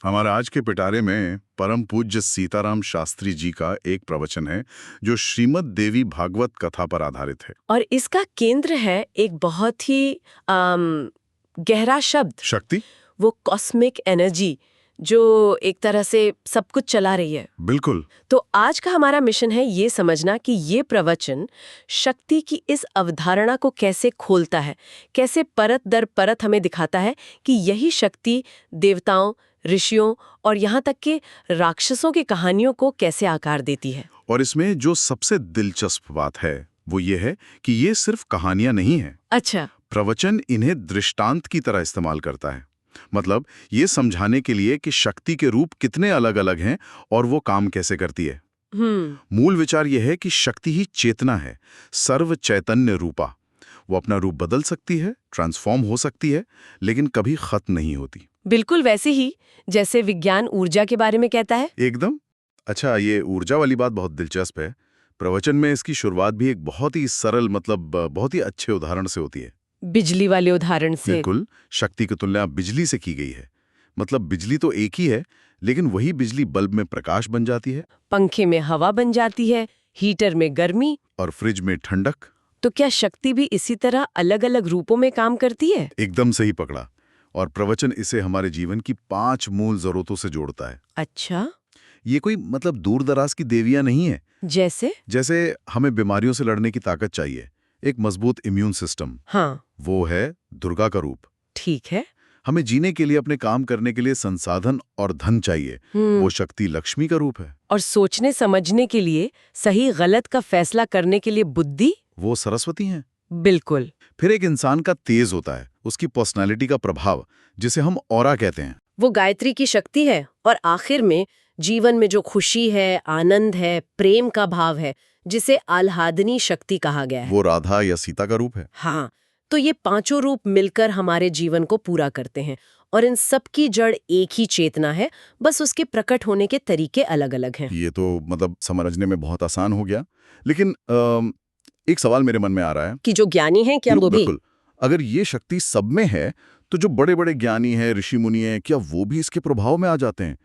हमारे आज के पिटारे में परम पूज्य सीताराम शास्त्री जी का एक प्रवचन है जो श्रीमद् देवी भागवत कथा पर आधारित है। और इसका केंद्र है एक बहुत ही गहरा शब्द, शक्ति। वो कॉस्मिक एनर्जी जो एक तरह से सब कुछ चला रही है। बिल्कुल। तो आज का हमारा मिशन है ये समझना कि ये प्रवचन शक्ति की इस अवधारणा को कैसे खोलता है, कैसे परत दर परत हमें दिखाता है कि यही शक्ति देवताओं, ऋषियों और यहाँ तक के राक्षसों की कहानियों को कैसे आकार देती है। और इसमें जो सबसे दिलचस्प बात है वो ये है कि ये सिर्फ कहानियां नहीं है। अच्छा। प्रवचन इन्हें दृष्टांत की तरह इस्तेमाल करता है, मतलब ये समझाने के लिए कि शक्ति के रूप कितने अलग अलग हैं और वो काम कैसे करती है। मूल विचार यह है कि शक्ति ही चेतना है, सर्व चैतन्य रूपा। वो अपना रूप बदल सकती है, ट्रांसफॉर्म हो सकती है, लेकिन कभी खत्म नहीं होती। बिल्कुल वैसे ही जैसे विज्ञान ऊर्जा के बारे में कहता है। एकदम। अच्छा, ये ऊर्जा वाली बात बहुत दिलचस्प है। प्रवचन में इसकी शुरुआत भी एक बहुत ही सरल, मतलब बहुत ही अच्छे उदाहरण से होती है। बिजली वाले उदाहरण से। बिल्कुल। शक्ति की तुलना बिजली से की गई है। मतलब बिजली तो एक ही है, लेकिन वही बिजली बल्ब में प्रकाश बन जाती है, पंखे में हवा बन जाती है, हीटर में गर्मी और फ्रिज में ठंडक। तो क्या शक्ति भी इसी तरह अलग अलग रूपों में काम करती है? एकदम सही पकड़ा। और प्रवचन इसे हमारे जीवन की 5 मूल जरूरतों से जोड़ता है। अच्छा। ये कोई मतलब दूर दराज की देवियां नहीं है। जैसे हमें बीमारियों से लड़ने की ताकत चाहिए, एक मजबूत इम्यून सिस्टम। हाँ, वो है दुर्गा का रूप। ठीक है। हमें जीने के लिए, अपने काम करने के लिए संसाधन और धन चाहिए, वो शक्ति लक्ष्मी का रूप है। और सोचने समझने के लिए, सही गलत का फैसला करने के लिए बुद्धि, वो सरस्वती हैं। बिल्कुल। फिर एक इंसान का तेज होता है, उसकी पर्सनालिटी का प्रभाव, जिसे हम ऑरा कहते हैं, वो गायत्री की शक्ति है। और आखिर में जीवन में जो खुशी है, आनंद है, प्रेम का भाव है, जिसे आह्लादनी शक्ति कहा गया है, वो राधा या सीता का रूप है। हाँ। तो ये पांचों रूप मिलकर हमारे जीवन को पूरा करते हैं और इन सब की जड़ एक ही चेतना है, बस उसके प्रकट होने के तरीके अलग अलग हैं। ये तो मतलब समझने में बहुत आसान हो गया, लेकिन एक सवाल मेरे मन में आ रहा है कि जो ज्ञानी हैं क्या वो भी? बिल्कुल। अगर ये शक्ति सब में है, तो जो बड़े बड़े ज्ञानी हैं, ऋषि मुनि हैं, क्या वो भी इसके प्रभाव में आ जाते हैं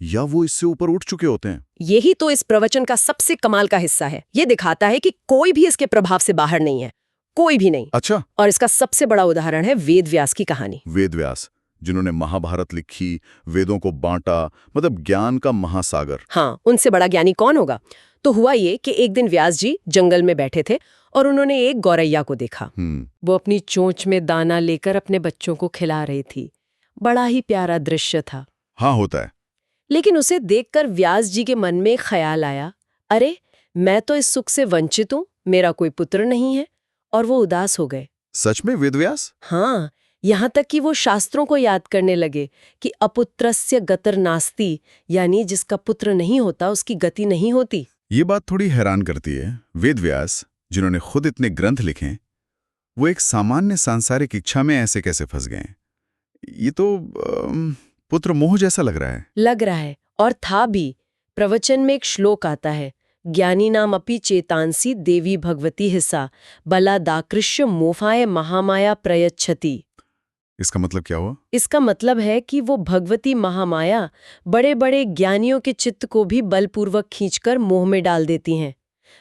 या वो इससे ऊपर उठ चुके होते हैं? यही तो इस प्रवचन का सबसे कमाल का हिस्सा है। ये दिखाता है कि कोई भी इसके प्रभाव से बाहर नहीं है, कोई भी नहीं। अच्छा। और इसका सबसे बड़ा उदाहरण है वेद व्यास की कहानी। वेद व्यास, जिन्होंने महाभारत लिखी, वेदों को बांटा, मतलब ज्ञान का महासागर। हाँ, उनसे बड़ा ज्ञानी कौन होगा? तो हुआ ये कि एक दिन व्यास जी जंगल में बैठे थे और उन्होंने एक गौरैया को देखा। वो अपनी चोंच में दाना लेकर अपने बच्चों को खिला रही थी। बड़ा ही प्यारा दृश्य था। हाँ, होता है। लेकिन उसे देखकर व्यास जी के मन में एक ख्याल आया, अरे मैं तो इस सुख से वंचित हूँ, मेरा कोई पुत्र नहीं है। और वो उदास हो गए। सच में वेदव्यास? हाँ, यहाँ तक कि वो शास्त्रों को याद करने लगे कि अपुत्रस्य गतिर नास्ति, यानी जिसका पुत्र नहीं होता उसकी गति नहीं होती। ये बात थोड़ी हैरान करती है। वेदव्यास, जिन्होंने खुद इतने ग्रंथ लिखे, वो एक सामान्य सांसारिक इच्छा में ऐसे कैसे फंस गए? ये तो पुत्र मोह जैसा लग रहा है। और था भी। प्रवचन में एक श्लोक आता है, ज्ञानी नाम अपि चेतांसी देवी भगवती हिस्सा बला दाकृष्य मोफाय महामाया प्रयच्छति। इसका मतलब क्या हुआ? इसका मतलब है कि वो भगवती महामाया बड़े बड़े ज्ञानियों के चित्त को भी बलपूर्वक खींचकर मोह में डाल देती हैं।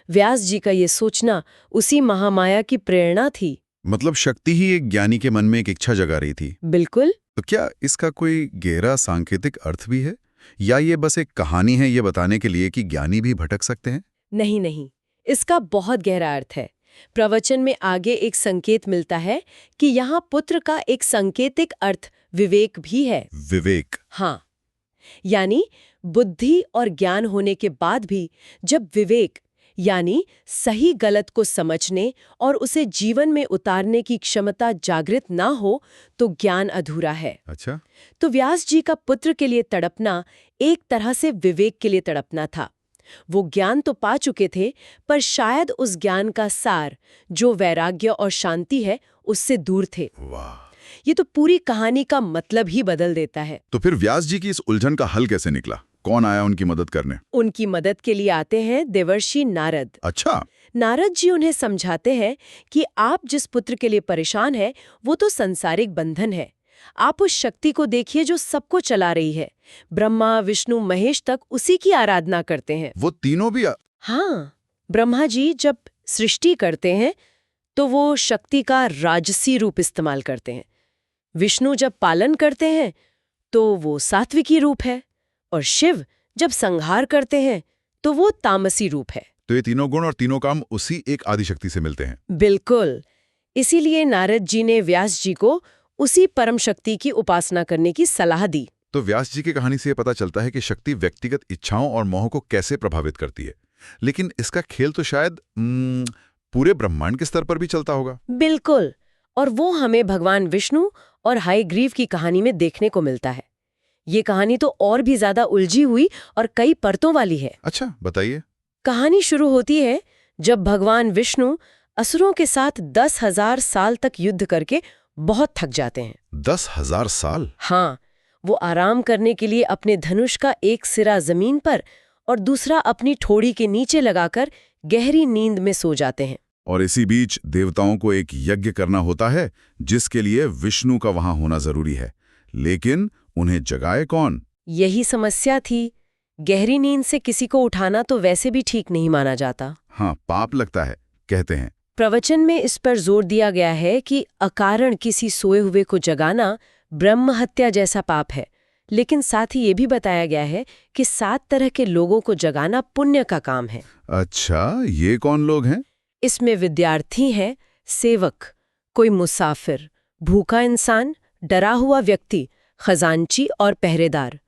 व्यास जी का ये सोचना उसी महामाया की प्रेरणा थी। मतलब शक्ति ही एक ज्ञानी के मन में एक इच्छा जगा रही थी। बिल्कुल। तो क्या इसका कोई गहरा सांकेतिक अर्थ भी है, या ये बस एक कहानी है ये बताने के लिए कि ज्ञानी भी भटक सकते हैं? नहीं, इसका बहुत गहरा अर्थ है। प्रवचन में आगे एक संकेत मिलता है कि यहाँ पुत्र का एक सांकेतिक अर्थ विवेक भी है। विवेक? हाँ, यानी बुद्धि और ज्ञान होने के बाद भी जब विवेक यानी सही गलत को समझने और उसे जीवन में उतारने की क्षमता जागृत ना हो तो ज्ञान अधूरा है। अच्छा। तो व्यास जी का पुत्र के लिए तड़पना एक तरह से विवेक के लिए तड़पना था। वो ज्ञान तो पा चुके थे, पर शायद उस ज्ञान का सार जो वैराग्य और शांति है उससे दूर थे। वाह! ये तो पूरी कहानी का मतलब ही बदल देता है। तो फिर व्यास जी की इस उलझन का हल कैसे निकला? कौन आया उनकी मदद करने? उनकी मदद के लिए आते हैं देवर्षि नारद। अच्छा। नारद जी उन्हें समझाते हैं कि आप जिस पुत्र के लिए परेशान हैं वो तो संसारिक बंधन है, आप उस शक्ति को देखिए जो सबको चला रही है। ब्रह्मा, विष्णु, महेश तक उसी की आराधना करते हैं। वो तीनों भी हाँ, ब्रह्मा जी जब सृष्टि करते हैं तो वो शक्ति का राजसी रूप इस्तेमाल करते हैं। विष्णु जब पालन करते हैं तो वो सात्विकी रूप है, और शिव जब संहार करते हैं तो वो तामसी रूप है। तो ये तीनों गुण और तीनों काम उसी एक आदिशक्ति से मिलते हैं। बिल्कुल। इसीलिए नारद जी ने व्यास जी को उसी परम शक्ति की उपासना करने की सलाह दी। तो व्यास जी की कहानी से ये पता चलता है कि शक्ति व्यक्तिगत इच्छाओं और मोह को कैसे प्रभावित करती है। लेकिन इसका खेल तो शायद पूरे ब्रह्मांड के स्तर पर भी चलता होगा। बिल्कुल, और वो हमें भगवान विष्णु और हयग्रीव की कहानी में देखने को मिलता है। ये कहानी तो और भी ज्यादा उलझी हुई और कई परतों वाली है। अच्छा, बताइए। कहानी शुरू होती है जब भगवान विष्णु असुरों के साथ 10,000 साल तक युद्ध करके बहुत थक जाते हैं। 10,000 साल? हाँ, वो आराम करने के लिए अपने धनुष का एक सिरा जमीन पर और दूसरा अपनी ठोड़ी के नीचे लगाकर गहरी नींद में सो जाते हैं। और इसी बीच देवताओं को एक यज्ञ करना होता है जिसके लिए विष्णु का वहां होना जरूरी है। लेकिन उन्हें जगाए कौन? यही समस्या थी। गहरी नींद से किसी को उठाना तो वैसे भी ठीक नहीं माना जाता। हाँ, पाप लगता है, कहते हैं। प्रवचन में इस पर जोर दिया गया है कि अकारण किसी सोए हुए को जगाना ब्रह्म हत्या जैसा पाप है। लेकिन साथ ही ये भी बताया गया है कि 7 तरह के लोगों को जगाना पुण्य का काम है। अच्छा, ये कौन लोग हैं? इसमें विद्यार्थी हैं, सेवक, कोई मुसाफिर, भूखा इंसान, डरा हुआ व्यक्ति, खजांची और पहरेदार।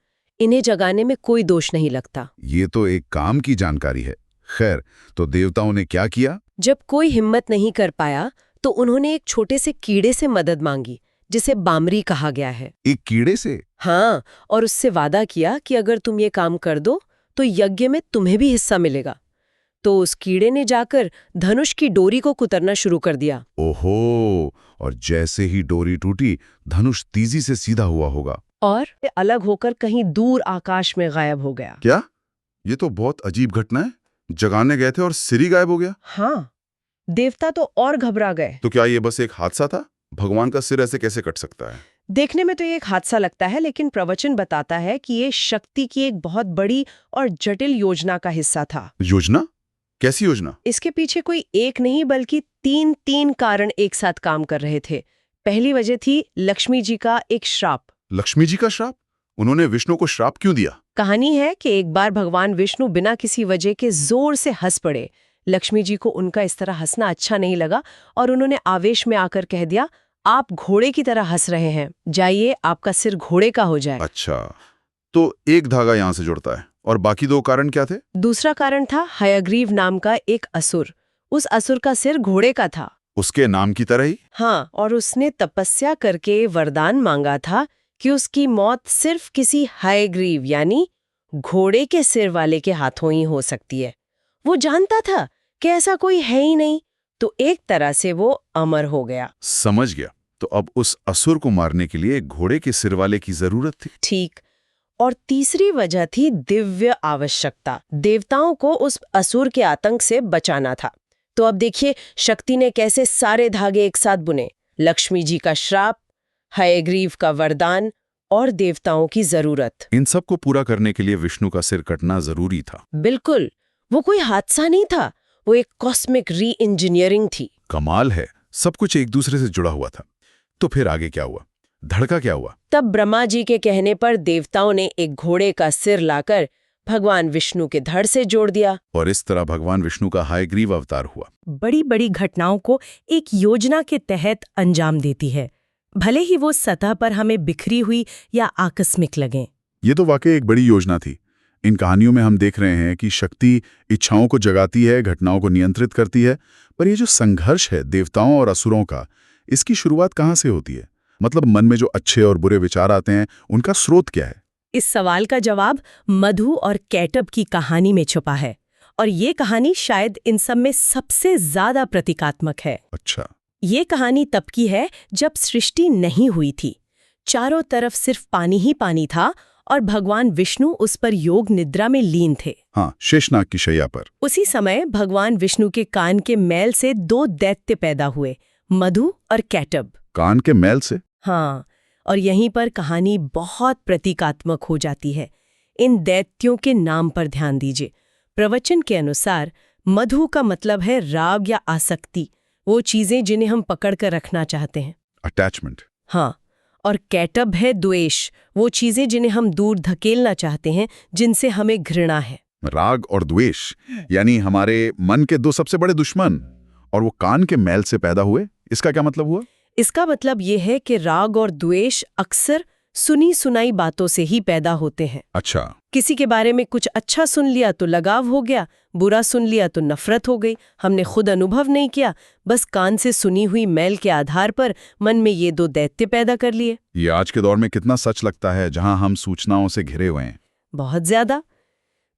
इन्हें जगाने में कोई दोष नहीं लगता। ये तो एक काम की जानकारी है। खैर, तो देवताओं ने क्या किया? जब कोई हिम्मत नहीं कर पाया तो उन्होंने एक छोटे से कीड़े से मदद मांगी, जिसे बामरी कहा गया है। एक कीड़े से? हाँ, और उससे वादा किया कि अगर तुम ये काम कर दो तो यज्ञ में तुम्हें भी हिस्सा मिलेगा। तो उस कीड़े ने जाकर धनुष की डोरी को कुतरना शुरू कर दिया। ओहो, और जैसे ही डोरी टूटी, धनुष तेजी से सीधा हुआ होगा और अलग होकर कहीं दूर आकाश में गायब हो गया। क्या? ये तो बहुत अजीब घटना है। जगाने गए थे और सिर ही गायब हो गया। हाँ, देवता तो और घबरा गए। तो क्या ये बस एक हादसा था? भगवान का सिर ऐसे कैसे कट सकता है? देखने में तो ये एक हादसा लगता है, लेकिन प्रवचन बताता है कि ये शक्ति की एक बहुत बड़ी और जटिल योजना का हिस्सा था। योजना? कैसी योजना? इसके पीछे कोई एक नहीं बल्कि तीन कारण एक साथ काम कर रहे थे। पहली वजह थी लक्ष्मी जी का एक श्राप। लक्ष्मी जी का श्राप? उन्होंने विष्णु को श्राप क्यों दिया? कहानी है कि एक बार भगवान विष्णु बिना किसी वजह के जोर से हंस पड़े। लक्ष्मी जी को उनका इस तरह हंसना अच्छा नहीं लगा और उन्होंने आवेश में आकर कह दिया, आप घोड़े की तरह हंस रहे हैं, जाइए आपका सिर घोड़े का हो जाए। अच्छा, तो एक धागा यहाँ से जुड़ता है। और बाकी 2 कारण क्या थे? दूसरा कारण था हयग्रीव नाम का एक असुर। उस असुर का सिर घोड़े का था। उसके नाम की तरह ही? हाँ, और उसने तपस्या करके वरदान मांगा था कि उसकी मौत सिर्फ किसी हयग्रीव यानी घोड़े के सिर वाले के हाथों ही हो सकती है। वो जानता था कि ऐसा कोई है ही नहीं, तो एक तरह से वो अमर हो गया। समझ गया। तो अब उस असुर को मारने के लिए घोड़े के सिर वाले की जरूरत थी। ठीक। और तीसरी वजह थी दिव्य आवश्यकता। देवताओं को उस असुर के आतंक से बचाना था। तो अब देखिए शक्ति ने कैसे सारे धागे एक साथ बुने। लक्ष्मी जी का श्राप, हयग्रीव का वरदान और देवताओं की जरूरत। इन सब को पूरा करने के लिए विष्णु का सिर कटना जरूरी था। बिल्कुल, वो कोई हादसा नहीं था, वो एक कॉस्मिक री इंजीनियरिंग थी। कमाल है, सब कुछ एक दूसरे से जुड़ा हुआ था। तो फिर आगे क्या हुआ? धड़का क्या हुआ? तब ब्रह्मा जी के कहने पर देवताओं ने एक घोड़े का सिर लाकर भगवान विष्णु के धड़ से जोड़ दिया। और इस तरह भगवान विष्णु का हयग्रीव अवतार हुआ। बड़ी बड़ी घटनाओं को एक योजना के तहत अंजाम देती है, भले ही वो सतह पर हमें बिखरी हुई या आकस्मिक लगें। ये तो वाकई एक बड़ी योजना थी। इन कहानियों में हम देख रहे हैं कि शक्ति इच्छाओं को जगाती है, घटनाओं को नियंत्रित करती है, पर ये जो संघर्ष है देवताओं और असुरों का, इसकी शुरुआत कहाँ से होती है? मतलब मन में जो अच्छे और बुरे विचार आते हैं, उनका स्रोत क्या है? इस सवाल का जवाब मधु और कैटब की कहानी में छुपा है, और ये कहानी शायद इन सब में सबसे ज्यादा प्रतीकात्मक है। अच्छा। ये कहानी तब की है जब सृष्टि नहीं हुई थी, चारों तरफ सिर्फ पानी ही पानी था और भगवान विष्णु उस पर योग निद्रा में लीन थे। हाँ, शेषनाग की शैया पर। उसी समय भगवान विष्णु के कान के मैल से 2 दैत्य पैदा हुए, मधु और कैटब। कान के मैल से? हाँ, और यहीं पर कहानी बहुत प्रतीकात्मक हो जाती है। इन दैत्यों के नाम पर ध्यान दीजिए। प्रवचन के अनुसार मधु का मतलब है राग या आसक्ति, वो चीजें जिन्हें हम पकड़ कर रखना चाहते हैं, अटैचमेंट। हाँ। और कैटब है द्वेष, वो चीजें जिन्हें हम दूर धकेलना चाहते हैं, जिनसे हमें घृणा है। राग और द्वेष यानी हमारे मन के दो सबसे बड़े दुश्मन, और वो कान के मैल से पैदा हुए। इसका क्या मतलब हुआ? इसका मतलब ये है कि राग और द्वेष अक्सर सुनी सुनाई बातों से ही पैदा होते हैं। अच्छा। किसी के बारे में कुछ अच्छा सुन लिया तो लगाव हो गया, बुरा सुन लिया तो नफरत हो गई। हमने खुद अनुभव नहीं किया, बस कान से सुनी हुई मैल के आधार पर मन में ये दो दैत्य पैदा कर लिए। ये आज के दौर में कितना सच लगता है, जहां हम सूचनाओं से घिरे हुए हैं। बहुत ज्यादा।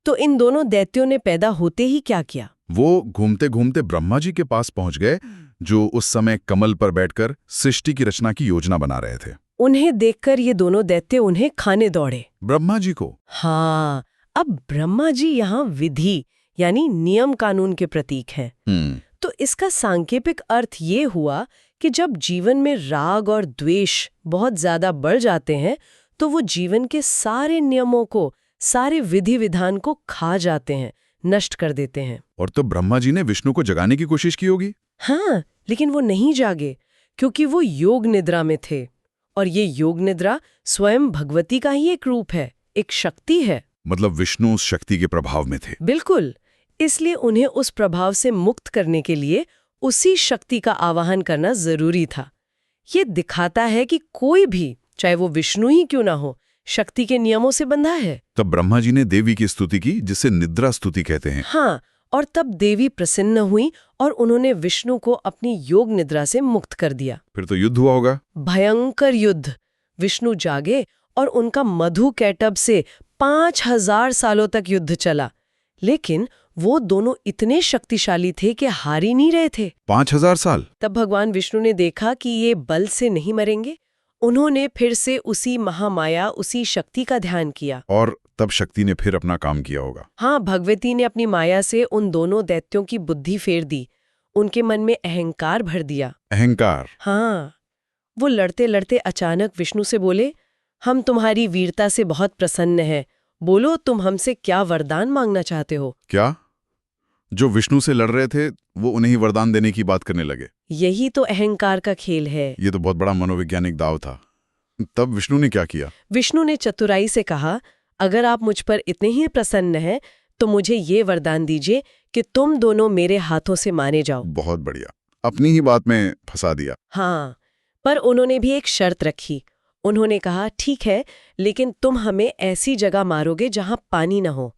तो इन दोनों दैत्यों ने पैदा होते ही क्या किया? वो घूमते घूमते ब्रह्मा जी के पास पहुंच गए, जो उस समय कमल पर बैठकर सृष्टि की रचना की योजना बना रहे थे। उन्हें देखकर ये दोनों दैत्य उन्हें खाने दौड़े। ब्रह्मा जी को? हाँ, अब ब्रह्मा जी यहाँ विधि यानी नियम कानून के प्रतीक हैं। तो इसका सांकेतिक अर्थ ये हुआ कि जब जीवन में राग और द्वेष बहुत ज्यादा बढ़ जाते हैं तो वो जीवन के सारे नियमों को, सारे विधि विधान को खा जाते हैं, नष्ट कर देते हैं। और तो ब्रह्मा जी ने विष्णु को जगाने की कोशिश की होगी। हाँ, लेकिन वो नहीं जागे क्योंकि वो योग निद्रा में थे। और ये योग निद्रा स्वयं भगवती का ही एक रूप है, एक शक्ति है। मतलब विष्णु उस शक्ति के प्रभाव में थे। बिल्कुल। इसलिए उन्हें उस प्रभाव से मुक्त करने के लिए उसी शक्ति का आवाहन करना जरूरी था। ये दिखाता है कि कोई भी, चाहे वो विष्णु ही क्यों ना हो, शक्ति के नियमों से बंधा है। तब ब्रह्मा जी ने देवी की स्तुति की, जिसे निद्रा स्तुति कहते हैं। हाँ, और तब देवी प्रसन्न हुई और उन्होंने विष्णु को अपनी योग निद्रा से मुक्त कर दिया। फिर तो युद्ध हुआ होगा। भयंकर युद्ध। विष्णु जागे और उनका मधु कैटब से 5000 सालों तक युद्ध चला। लेकिन वो दोनों इतने शक्तिशाली थे कि हार ही नहीं रहे थे। 5000 साल? तब भगवान विष्णु ने देखा कि ये बल से नहीं मरेंगे। उन्होंने फिर से उसी महामाया, उसी शक्ति का ध्यान किया। और तब शक्ति ने फिर अपना काम किया होगा। हाँ, भगवती ने अपनी माया से उन दोनों दैत्यों की बुद्धि फेर दी, उनके मन में अहंकार भर दिया। अहंकार? हाँ, वो लड़ते लड़ते अचानक विष्णु से बोले, हम तुम्हारी वीरता से बहुत प्रसन्न हैं, बोलो तुम हमसे क्या वरदान मांगना चाहते हो? क्या? जो विष्णु से लड़ रहे थे वो उन्हें ही वरदान देने की बात करने लगे। यही तो अहंकार का खेल है। ये तो बहुत बड़ा मनोवैज्ञानिक दाव था। तब विष्णु ने क्या किया? विष्णु ने चतुराई से कहा, अगर आप मुझ पर इतने ही प्रसन्न हैं तो मुझे ये वरदान दीजिए कि तुम दोनों मेरे हाथों से मारे जाओ। बहुत बढ़िया, अपनी ही बात में फंसा दिया। हाँ, पर उन्होंने भी एक शर्त रखी। उन्होंने कहा, ठीक है, लेकिन तुम हमें ऐसी जगह मारोगे जहां पानी न हो।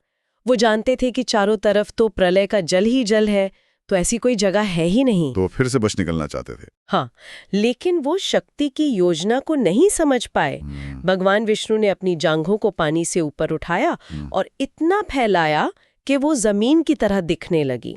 वो जानते थे कि चारों तरफ तो प्रलय का जल ही जल है, तो ऐसी कोई जगह है ही नहीं। तो फिर से बच निकलना चाहते थे। हाँ, लेकिन वो शक्ति की योजना को नहीं समझ पाए। भगवान विष्णु ने अपनी जांघों को पानी से ऊपर उठाया और इतना फैलाया कि वो जमीन की तरह दिखने लगी।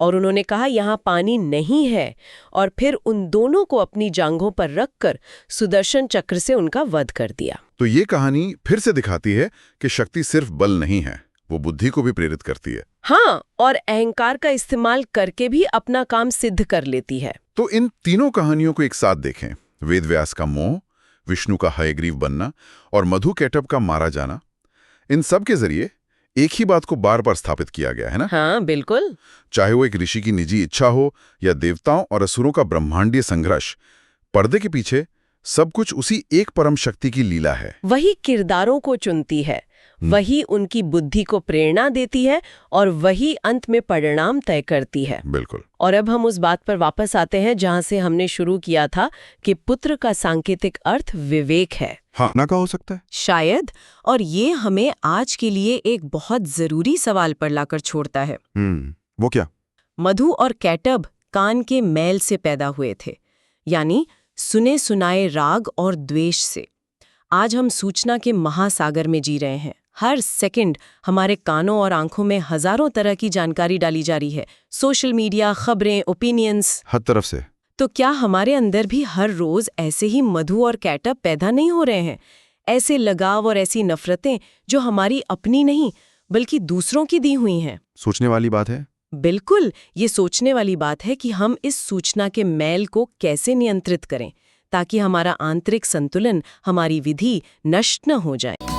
और उन्होंने कहा, यहाँ पानी नहीं है, और फिर उन दोनों को अपनी जांघों पर रखकर सुदर्शन चक्र से उनका वध कर दिया। तो ये कहानी फिर से दिखाती है कि शक्ति सिर्फ बल नहीं है, वो बुद्धि को भी प्रेरित करती है। हाँ, और अहंकार का इस्तेमाल करके भी अपना काम सिद्ध कर लेती है। तो इन तीनों कहानियों को एक साथ देखें, वेद व्यास का मोह, विष्णु का हयग्रीव बनना और मधु कैटब का मारा जाना, इन सब के जरिए एक ही बात को बार बार स्थापित किया गया है ना? हाँ, बिल्कुल। चाहे वो एक ऋषि की निजी इच्छा हो या देवताओं और असुरों का ब्रह्मांडीय संघर्ष, पर्दे के पीछे सब कुछ उसी एक परम शक्ति की लीला है। वही किरदारों को चुनती है, वही उनकी बुद्धि को प्रेरणा देती है और वही अंत में परिणाम तय करती है। बिल्कुल। और अब हम उस बात पर वापस आते हैं जहां से हमने शुरू किया था कि पुत्र का सांकेतिक अर्थ विवेक है। हाँ, ना का हो सकता है शायद। और ये हमें आज के लिए एक बहुत जरूरी सवाल पर लाकर छोड़ता है। वो क्या? मधु और कैटब कान के मैल से पैदा हुए थे, यानी सुने सुनाए राग और द्वेष से। आज हम सूचना के महासागर में जी रहे हैं। हर सेकंड हमारे कानों और आंखों में हजारों तरह की जानकारी डाली जा रही है। सोशल मीडिया, खबरें, ओपिनियंस, हर तरफ से। तो क्या हमारे अंदर भी हर रोज ऐसे ही मधु और कैटब पैदा नहीं हो रहे हैं? ऐसे लगाव और ऐसी नफरतें जो हमारी अपनी नहीं बल्कि दूसरों की दी हुई हैं। सोचने वाली बात है। बिल्कुल, ये सोचने वाली बात है कि हम इस सूचना के मैल को कैसे नियंत्रित करें ताकि हमारा आंतरिक संतुलन, हमारी विधि नष्ट न हो जाए।